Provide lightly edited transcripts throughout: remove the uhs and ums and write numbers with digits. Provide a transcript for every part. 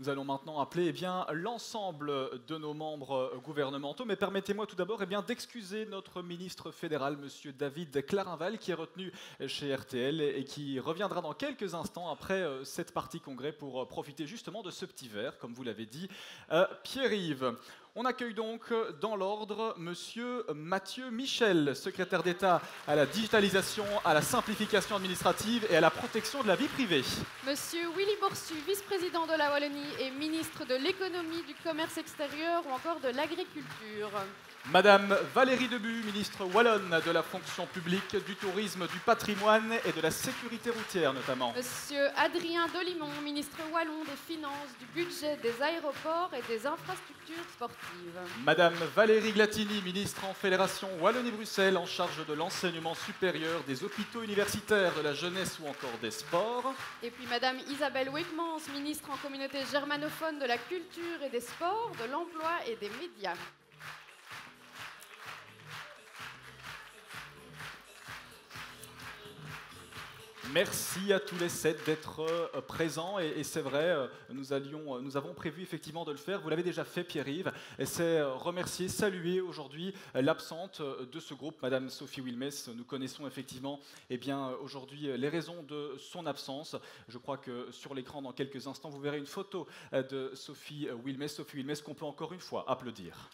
Nous allons maintenant appeler l'ensemble de nos membres gouvernementaux, mais permettez-moi tout d'abord d'excuser notre ministre fédéral, Monsieur David Clarinval, qui est retenu chez RTL et qui reviendra dans quelques instants après cette partie congrès pour profiter justement de ce petit verre, comme vous l'avez dit, Pierre-Yves. On accueille donc dans l'ordre Monsieur Mathieu Michel, secrétaire d'État à la digitalisation, à la simplification administrative et à la protection de la vie privée. Monsieur Willy Borsu, vice-président de la Wallonie et ministre de l'économie, du commerce extérieur ou encore de l'agriculture. Madame Valérie Debu, ministre wallonne de la fonction publique, du tourisme, du patrimoine et de la sécurité routière notamment. Monsieur Adrien Dolimon, ministre wallon des Finances, du budget, des aéroports et des infrastructures sportives. Madame Valérie Glatini, ministre en Fédération Wallonie-Bruxelles, en charge de l'enseignement supérieur, des hôpitaux universitaires, de la jeunesse ou encore des sports. Et puis Madame Isabelle Wickmans, ministre en communauté germanophone de la culture et des sports, de l'emploi et des médias. Merci à tous les 7 d'être présents et c'est vrai, nous avons prévu effectivement de le faire. Vous l'avez déjà fait, Pierre-Yves. Et c'est remercier, saluer aujourd'hui l'absente de ce groupe, Madame Sophie Wilmès. Nous connaissons effectivement aujourd'hui les raisons de son absence. Je crois que sur l'écran, dans quelques instants, vous verrez une photo de Sophie Wilmès. Sophie Wilmès qu'on peut encore une fois applaudir.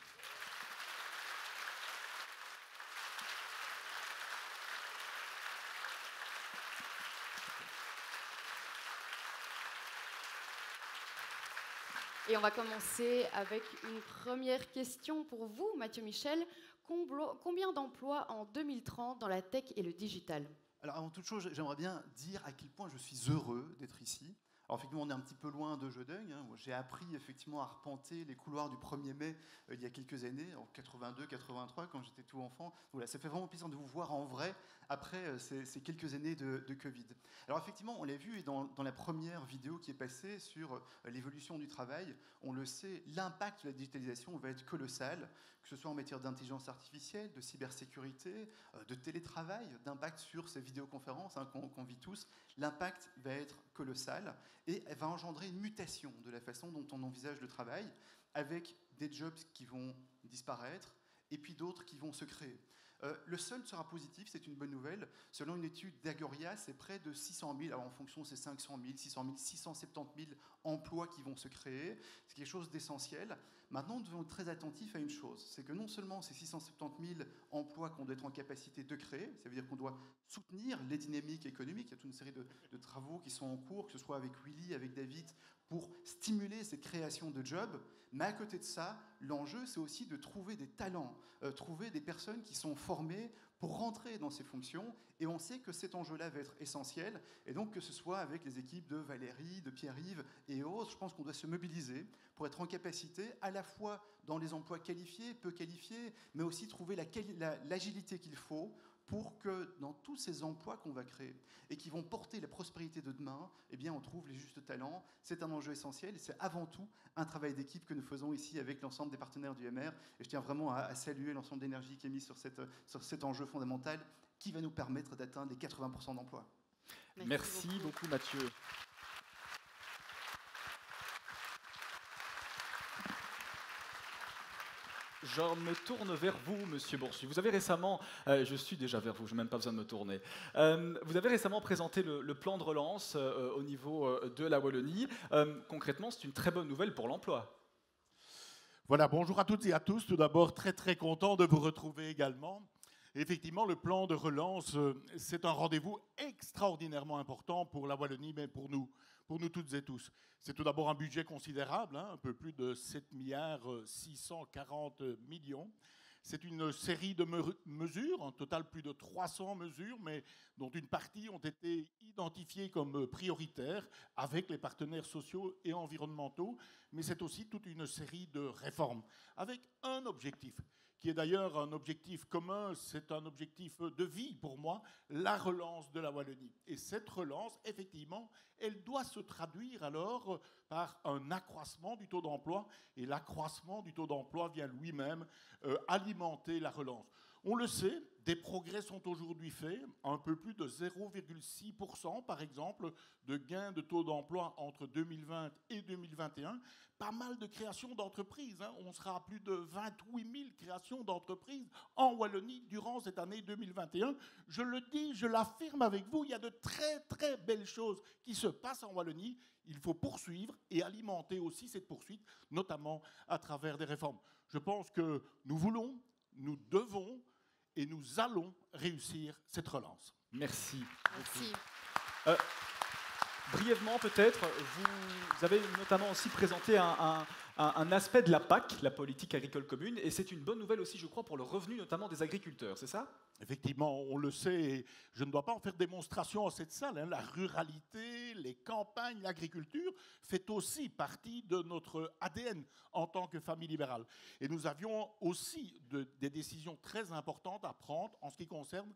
Et on va commencer avec une première question pour vous, Mathieu Michel. Combien d'emplois en 2030 dans la tech et le digital? Alors avant toute chose, j'aimerais bien dire à quel point je suis heureux d'être ici. Alors effectivement, on est un petit peu loin de Jeudeuil. J'ai appris effectivement à arpenter les couloirs du 1er mai il y a quelques années, en 82, 83, quand j'étais tout enfant. Voilà, ça fait vraiment plaisir de vous voir en vrai après ces quelques années de Covid. Alors effectivement, on l'a vu dans la première vidéo qui est passée sur l'évolution du travail, on le sait, l'impact de la digitalisation va être colossal, que ce soit en matière d'intelligence artificielle, de cybersécurité, de télétravail, d'impact sur ces vidéoconférences qu'on vit tous. L'impact va être colossal et elle va engendrer une mutation de la façon dont on envisage le travail, avec des jobs qui vont disparaître et puis d'autres qui vont se créer. Le solde sera positif, c'est une bonne nouvelle. Selon une étude d'Agoria, c'est près de 600 000, alors en fonction c'est 500 000, 600 000, 670 000 emplois qui vont se créer. C'est quelque chose d'essentiel. Maintenant, nous devons être très attentifs à une chose, c'est que non seulement ces 670 000 emplois qu'on doit être en capacité de créer, ça veut dire qu'on doit soutenir les dynamiques économiques, il y a toute une série de travaux qui sont en cours, que ce soit avec Willy, avec David, pour stimuler cette création de jobs. Mais à côté de ça, l'enjeu, c'est aussi de trouver des talents, trouver des personnes qui sont formées pour rentrer dans ces fonctions. Et on sait que cet enjeu-là va être essentiel. Et donc, que ce soit avec les équipes de Valérie, de Pierre-Yves et autres, je pense qu'on doit se mobiliser pour être en capacité, à la fois dans les emplois qualifiés, peu qualifiés, mais aussi trouver l'agilité qu'il faut pour que dans tous ces emplois qu'on va créer et qui vont porter la prospérité de demain, eh bien, on trouve les justes talents. C'est un enjeu essentiel et c'est avant tout un travail d'équipe que nous faisons ici avec l'ensemble des partenaires du MR. Et je tiens vraiment à saluer l'ensemble d'énergie qui est mise sur cet enjeu fondamental qui va nous permettre d'atteindre les 80% d'emplois. Merci beaucoup, Mathieu. Je me tourne vers vous, Monsieur Borsu. Vous avez récemment, je suis déjà vers vous, je n'ai même pas besoin de me tourner. Vous avez récemment présenté le plan de relance au niveau de la Wallonie. Concrètement, c'est une très bonne nouvelle pour l'emploi. Voilà, bonjour à toutes et à tous. Tout d'abord, très content de vous retrouver également. Effectivement, le plan de relance, c'est un rendez-vous extraordinairement important pour la Wallonie, mais pour nous toutes et tous. C'est tout d'abord un budget considérable, un peu plus de 7 milliards 640 millions. C'est une série de mesures, en total plus de 300 mesures, mais dont une partie ont été identifiées comme prioritaires avec les partenaires sociaux et environnementaux. Mais c'est aussi toute une série de réformes avec un objectif, qui est d'ailleurs un objectif commun, c'est un objectif de vie pour moi, la relance de la Wallonie. Et cette relance, effectivement, elle doit se traduire alors par un accroissement du taux d'emploi, et l'accroissement du taux d'emploi vient lui-même alimenter la relance. On le sait, des progrès sont aujourd'hui faits, un peu plus de 0,6% par exemple de gains de taux d'emploi entre 2020 et 2021. Pas mal de créations d'entreprises, hein. On sera à plus de 28 000 créations d'entreprises en Wallonie durant cette année 2021. Je le dis, je l'affirme avec vous, il y a de très très belles choses qui se passent en Wallonie. Il faut poursuivre et alimenter aussi cette poursuite, notamment à travers des réformes. Je pense que nous voulons, nous devons et nous allons réussir cette relance. Merci. Merci. Brièvement, peut-être, vous avez notamment aussi présenté un aspect de la PAC, la politique agricole commune, et c'est une bonne nouvelle aussi, je crois, pour le revenu notamment des agriculteurs, c'est ça ? Effectivement, on le sait, et je ne dois pas en faire démonstration à cette salle, hein. La ruralité, les campagnes, l'agriculture fait aussi partie de notre ADN en tant que famille libérale. Et nous avions aussi des décisions très importantes à prendre en ce qui concerne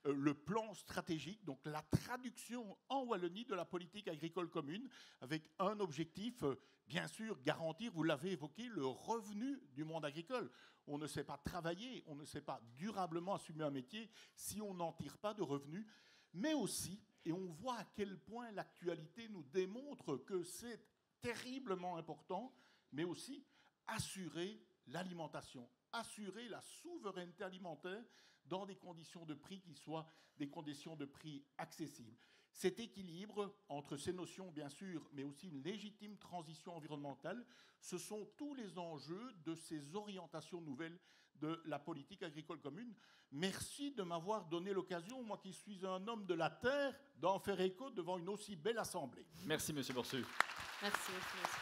le plan stratégique, donc la traduction en Wallonie de la politique agricole commune, avec un objectif, bien sûr, garantir, vous l'avez évoqué, le revenu du monde agricole. On ne sait pas travailler, on ne sait pas durablement assumer un métier si on n'en tire pas de revenus, mais aussi, et on voit à quel point l'actualité nous démontre que c'est terriblement important, mais aussi assurer l'alimentation, assurer la souveraineté alimentaire dans des conditions de prix qui soient des conditions de prix accessibles. Cet équilibre entre ces notions, bien sûr, mais aussi une légitime transition environnementale, ce sont tous les enjeux de ces orientations nouvelles de la politique agricole commune. Merci de m'avoir donné l'occasion, moi qui suis un homme de la terre, d'en faire écho devant une aussi belle assemblée. Merci, Monsieur Borsu. Merci, merci.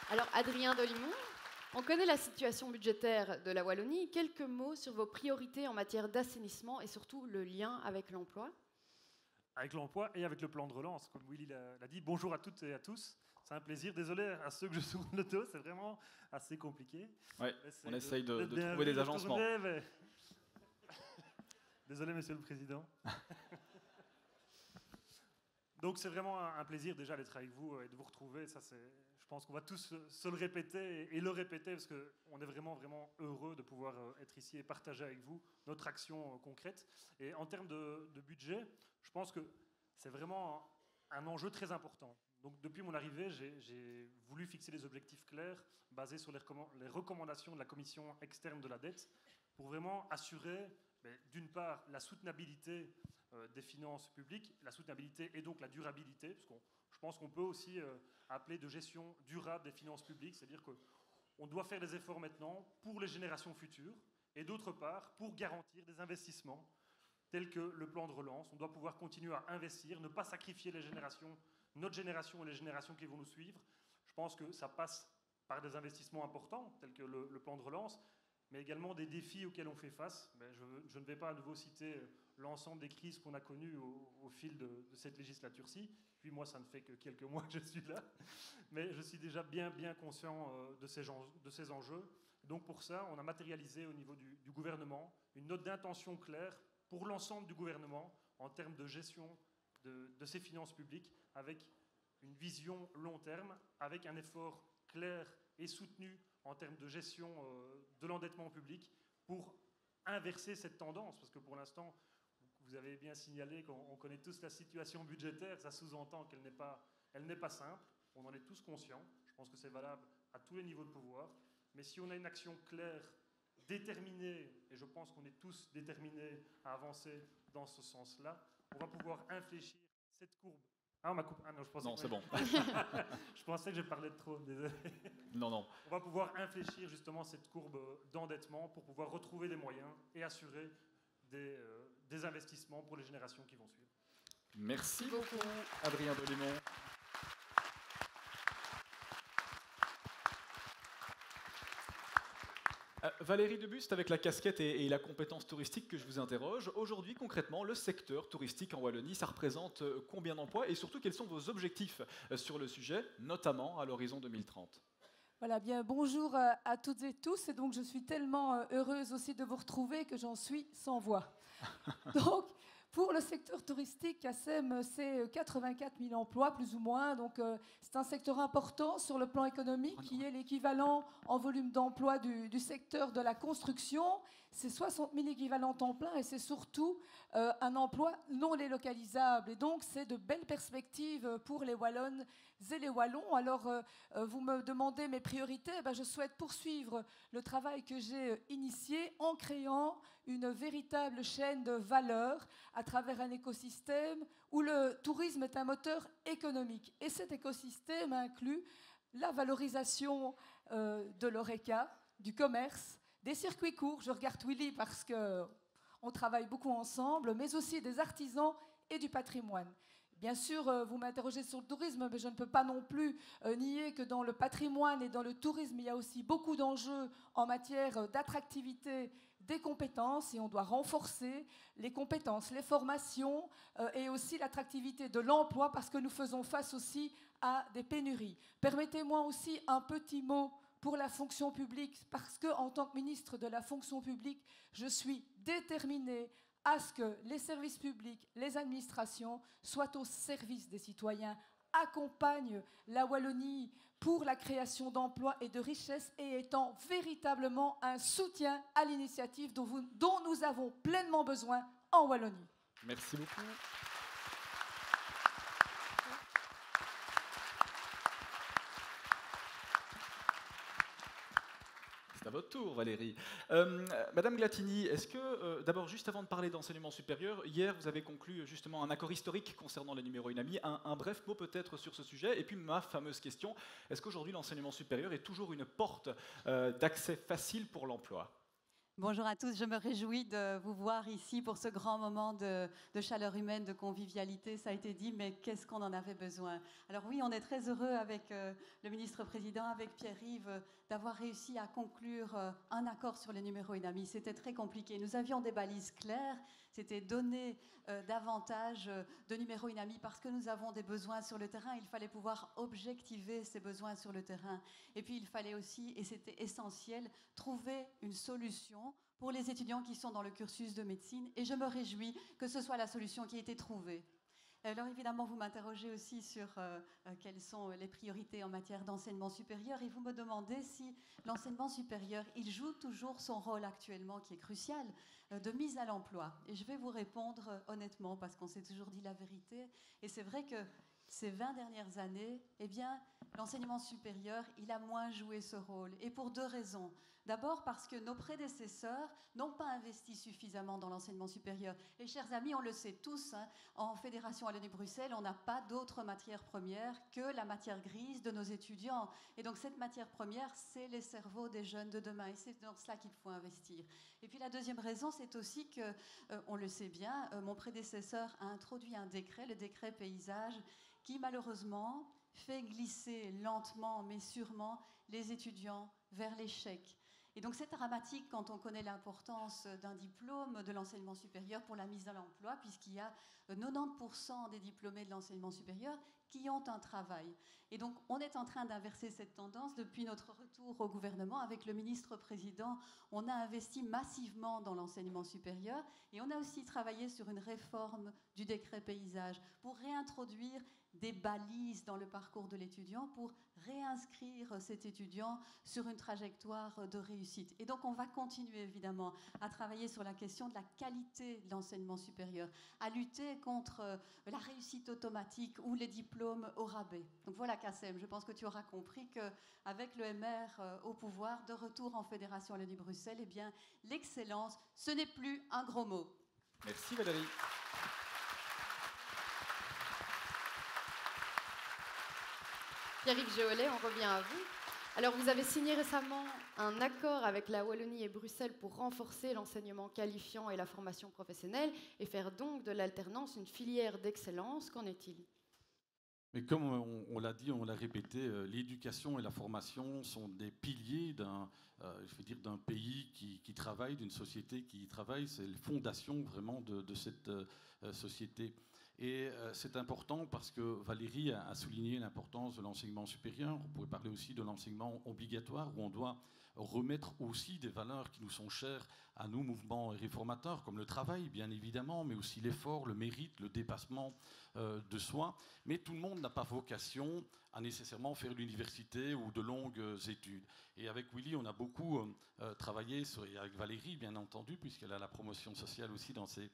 Alors, Adrien Dolimon, on connaît la situation budgétaire de la Wallonie. Quelques mots sur vos priorités en matière d'assainissement et surtout le lien avec l'emploi. Avec l'emploi et avec le plan de relance, comme Willy l'a dit. Bonjour à toutes et à tous. C'est un plaisir. Désolé à ceux que je tourne le dos, c'est vraiment assez compliqué. Ouais, on essaye de trouver des agencements. Mais... Désolé, Monsieur le Président. Donc c'est vraiment un plaisir déjà d'être avec vous et de vous retrouver. Ça, je pense qu'on va tous se le répéter et le répéter parce qu'on est vraiment, vraiment heureux de pouvoir être ici et partager avec vous notre action concrète. Et en termes de budget, je pense que c'est vraiment un enjeu très important. Donc depuis mon arrivée, j'ai voulu fixer des objectifs clairs basés sur les recommandations de la commission externe de la dette pour vraiment assurer, d'une part, la soutenabilité des finances publiques, la soutenabilité et donc la durabilité, parce que je pense qu'on peut aussi appeler de gestion durable des finances publiques, c'est-à-dire qu'on doit faire des efforts maintenant pour les générations futures, et d'autre part, pour garantir des investissements tels que le plan de relance. On doit pouvoir continuer à investir, ne pas sacrifier les générations, notre génération et les générations qui vont nous suivre. Je pense que ça passe par des investissements importants, tels que le plan de relance, mais également des défis auxquels on fait face. Je ne vais pas à nouveau citer l'ensemble des crises qu'on a connues au fil de cette législature-ci. Puis moi, ça ne fait que quelques mois que je suis là. Mais je suis déjà bien conscient de ces enjeux. Donc pour ça, on a matérialisé au niveau du gouvernement une note d'intention claire pour l'ensemble du gouvernement en termes de gestion de ses finances publiques, avec une vision long terme, avec un effort clair et soutenu en termes de gestion de l'endettement public pour inverser cette tendance. Parce que pour l'instant, vous avez bien signalé qu'on connaît tous la situation budgétaire, ça sous-entend qu'elle n'est pas simple, on en est tous conscients, je pense que c'est valable à tous les niveaux de pouvoir, mais si on a une action claire, déterminée, et je pense qu'on est tous déterminés à avancer dans ce sens-là, on va pouvoir infléchir cette courbe. Ah, on m'a coupé. Ah non, je pensais. Non, c'est bon. Je pensais que j'ai parlé de trop, désolé. Non. On va pouvoir infléchir justement cette courbe d'endettement pour pouvoir retrouver des moyens et assurer des investissements pour les générations qui vont suivre. Merci beaucoup, Adrien Dolimon. Valérie Debuste, avec la casquette et la compétence touristique que je vous interroge, aujourd'hui concrètement, le secteur touristique en Wallonie, ça représente combien d'emplois et surtout quels sont vos objectifs sur le sujet, notamment à l'horizon 2030 ? Voilà, bien, bonjour à toutes et tous. Et donc, je suis tellement heureuse aussi de vous retrouver que j'en suis sans voix. Donc, Pour le secteur touristique, Kassem, c'est 84 000 emplois, plus ou moins. Donc, c'est un secteur important sur le plan économique, qui est l'équivalent en volume d'emploi du secteur de la construction. C'est 60 000 équivalents temps plein et c'est surtout un emploi non délocalisable. Et donc, c'est de belles perspectives pour les Wallonnes et les Wallons. Alors, vous me demandez mes priorités. Je souhaite poursuivre le travail que j'ai initié en créant une véritable chaîne de valeur à travers un écosystème où le tourisme est un moteur économique. Et cet écosystème inclut la valorisation de l'ORECA, du commerce, des circuits courts. Je regarde Willy parce qu'on travaille beaucoup ensemble, mais aussi des artisans et du patrimoine. Bien sûr, vous m'interrogez sur le tourisme, mais je ne peux pas non plus nier que dans le patrimoine et dans le tourisme, il y a aussi beaucoup d'enjeux en matière d'attractivité des compétences, et on doit renforcer les compétences, les formations et aussi l'attractivité de l'emploi, parce que nous faisons face aussi à des pénuries. Permettez-moi aussi un petit mot pour la fonction publique, parce qu'en tant que ministre de la fonction publique, je suis déterminée à ce que les services publics, les administrations soient au service des citoyens, accompagnent la Wallonie pour la création d'emplois et de richesses et étant véritablement un soutien à l'initiative dont nous avons pleinement besoin en Wallonie. Merci beaucoup. C'est à votre tour, Valérie. Madame Glatini, est-ce que, d'abord, juste avant de parler d'enseignement supérieur, hier, vous avez conclu justement un accord historique concernant les numéros UNAMI. Un bref mot peut-être sur ce sujet. Et puis, ma fameuse question, est-ce qu'aujourd'hui, l'enseignement supérieur est toujours une porte d'accès facile pour l'emploi ? Bonjour à tous, je me réjouis de vous voir ici pour ce grand moment de chaleur humaine, de convivialité. Ça a été dit, mais qu'est-ce qu'on en avait besoin? Alors oui, on est très heureux avec le ministre-président, avec Pierre-Yves, d'avoir réussi à conclure un accord sur les numéros UNAMI. C'était très compliqué. Nous avions des balises claires, c'était donner davantage de numéros UNAMI parce que nous avons des besoins sur le terrain. Il fallait pouvoir objectiver ces besoins sur le terrain. Et puis il fallait aussi, et c'était essentiel, trouver une solution pour les étudiants qui sont dans le cursus de médecine. Et je me réjouis que ce soit la solution qui a été trouvée. Alors évidemment, vous m'interrogez aussi sur quelles sont les priorités en matière d'enseignement supérieur et vous me demandez si l'enseignement supérieur, il joue toujours son rôle actuellement qui est crucial de mise à l'emploi. Et je vais vous répondre honnêtement parce qu'on s'est toujours dit la vérité. Et c'est vrai que ces 20 dernières années, eh bien, l'enseignement supérieur, il a moins joué ce rôle. Et pour deux raisons. D'abord parce que nos prédécesseurs n'ont pas investi suffisamment dans l'enseignement supérieur. Et chers amis, on le sait tous, hein, en Fédération Wallonie-Bruxelles, on n'a pas d'autre matière première que la matière grise de nos étudiants. Et donc cette matière première, c'est les cerveaux des jeunes de demain. Et c'est dans cela qu'il faut investir. Et puis la deuxième raison, c'est aussi que, on le sait bien, mon prédécesseur a introduit un décret, le décret paysage, qui malheureusement fait glisser lentement mais sûrement les étudiants vers l'échec. Et donc c'est dramatique quand on connaît l'importance d'un diplôme de l'enseignement supérieur pour la mise à l'emploi, puisqu'il y a 90% des diplômés de l'enseignement supérieur qui ont un travail. Et donc on est en train d'inverser cette tendance. Depuis notre retour au gouvernement avec le ministre-président, on a investi massivement dans l'enseignement supérieur et on a aussi travaillé sur une réforme du décret paysage pour réintroduire des balises dans le parcours de l'étudiant pour réinscrire cet étudiant sur une trajectoire de réussite. Et donc on va continuer évidemment à travailler sur la question de la qualité de l'enseignement supérieur, à lutter contre la réussite automatique ou les diplômes au rabais. Donc voilà Kassem, je pense que tu auras compris qu'avec le MR au pouvoir, de retour en Fédération Wallonie-Bruxelles, eh bien l'excellence, ce n'est plus un gros mot. Merci Valérie. Pierre-Yves Géolet, on revient à vous. Alors, vous avez signé récemment un accord avec la Wallonie et Bruxelles pour renforcer l'enseignement qualifiant et la formation professionnelle et faire donc de l'alternance une filière d'excellence. Qu'en est-il ? Mais comme on l'a dit, on l'a répété, l'éducation et la formation sont des piliers d'un pays qui travaille, d'une société qui travaille. C'est la fondation vraiment de cette société. Et c'est important parce que Valérie a souligné l'importance de l'enseignement supérieur. On pourrait parler aussi de l'enseignement obligatoire, où on doit remettre aussi des valeurs qui nous sont chères à nous, mouvements réformateurs, comme le travail, bien évidemment, mais aussi l'effort, le mérite, le dépassement de soi. Mais tout le monde n'a pas vocation à nécessairement faire l'université ou de longues études. Et avec Willy, on a beaucoup travaillé, et avec Valérie, bien entendu, puisqu'elle a la promotion sociale aussi dans ses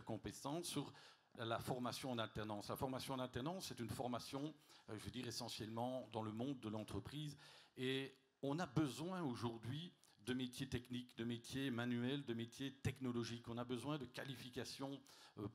compétences, sur la formation en alternance. La formation en alternance, c'est une formation, je veux dire, essentiellement dans le monde de l'entreprise. Et on a besoin aujourd'hui de métiers techniques, de métiers manuels, de métiers technologiques. On a besoin de qualifications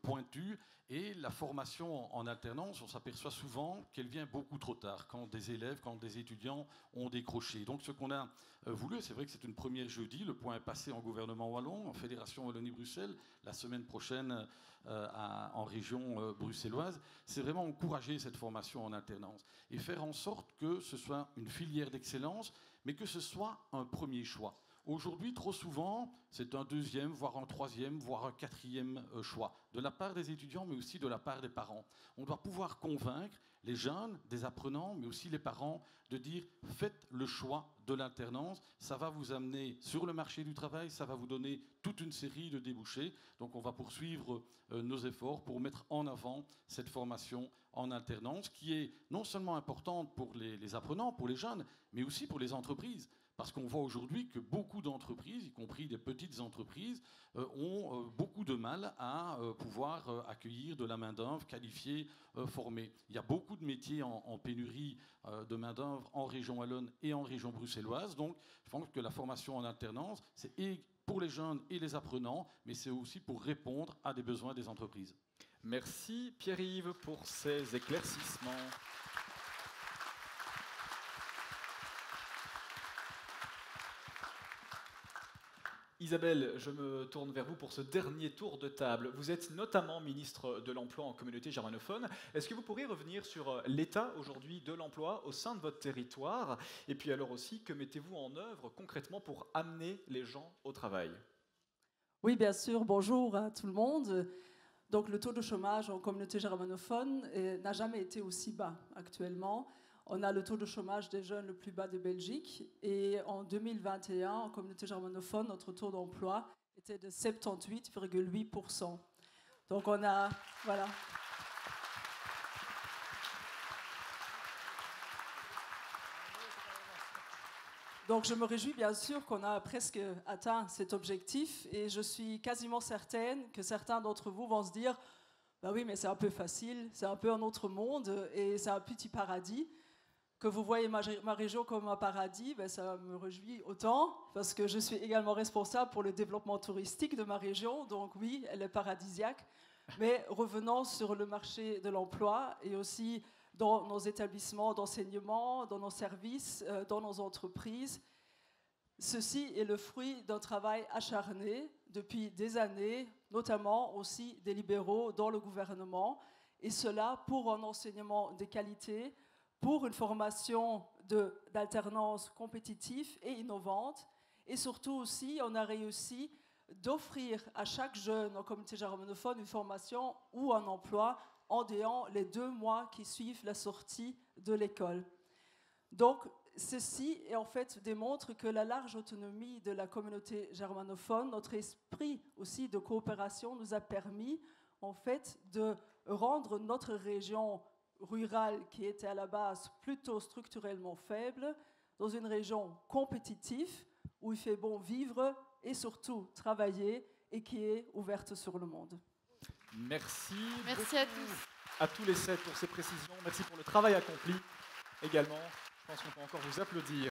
pointues. Et la formation en alternance, on s'aperçoit souvent qu'elle vient beaucoup trop tard, quand des élèves, quand des étudiants ont décroché. Donc ce qu'on a voulu, c'est vrai que c'est une première jeudi, le point est passé en gouvernement wallon, en Fédération Wallonie-Bruxelles, la semaine prochaine en région bruxelloise, c'est vraiment encourager cette formation en alternance et faire en sorte que ce soit une filière d'excellence, mais que ce soit un premier choix. Aujourd'hui, trop souvent, c'est un deuxième, voire un troisième, voire un quatrième choix, de la part des étudiants, mais aussi de la part des parents. On doit pouvoir convaincre les jeunes, des apprenants, mais aussi les parents, de dire « faites le choix de l'alternance, ça va vous amener sur le marché du travail, ça va vous donner toute une série de débouchés ». Donc on va poursuivre nos efforts pour mettre en avant cette formation en alternance, qui est non seulement importante pour les apprenants, pour les jeunes, mais aussi pour les entreprises. Parce qu'on voit aujourd'hui que beaucoup d'entreprises, y compris des petites entreprises, ont beaucoup de mal à pouvoir accueillir de la main-d'œuvre qualifiée, formée. Il y a beaucoup de métiers en pénurie de main-d'œuvre en région wallonne et en région bruxelloise. Donc, je pense que la formation en alternance, c'est pour les jeunes et les apprenants, mais c'est aussi pour répondre à des besoins des entreprises. Merci Pierre-Yves pour ces éclaircissements. Isabelle, je me tourne vers vous pour ce dernier tour de table. Vous êtes notamment ministre de l'Emploi en communauté germanophone. Est-ce que vous pourriez revenir sur l'état aujourd'hui de l'emploi au sein de votre territoire? Et puis alors aussi, que mettez-vous en œuvre concrètement pour amener les gens au travail? Oui, bien sûr. Bonjour à tout le monde. Donc, le taux de chômage en communauté germanophone n'a jamais été aussi bas actuellement. On a le taux de chômage des jeunes le plus bas de Belgique. Et en 2021, en communauté germanophone, notre taux d'emploi était de 78,8%. Donc on a... Voilà. Donc je me réjouis bien sûr qu'on a presque atteint cet objectif. Et je suis quasiment certaine que certains d'entre vous vont se dire « Ben oui, mais c'est un peu facile, c'est un peu un autre monde et c'est un petit paradis ». Que vous voyez ma région comme un paradis, ben ça me réjouit autant, parce que je suis également responsable pour le développement touristique de ma région, donc oui, elle est paradisiaque. Mais revenons sur le marché de l'emploi et aussi dans nos établissements d'enseignement, dans nos services, dans nos entreprises. Ceci est le fruit d'un travail acharné depuis des années, notamment aussi des libéraux dans le gouvernement, et cela pour un enseignement de qualité, pour une formation d'alternance compétitive et innovante. Et surtout aussi, on a réussi d'offrir à chaque jeune en communauté germanophone une formation ou un emploi en dehors les 2 mois qui suivent la sortie de l'école. Donc, ceci en fait démontre que la large autonomie de la communauté germanophone, notre esprit aussi de coopération nous a permis en fait de rendre notre région rurale qui était à la base plutôt structurellement faible, dans une région compétitive où il fait bon vivre et surtout travailler et qui est ouverte sur le monde. Merci. Merci à tous. À tous les 7 pour ces précisions. Merci pour le travail accompli également. Je pense qu'on peut encore vous applaudir.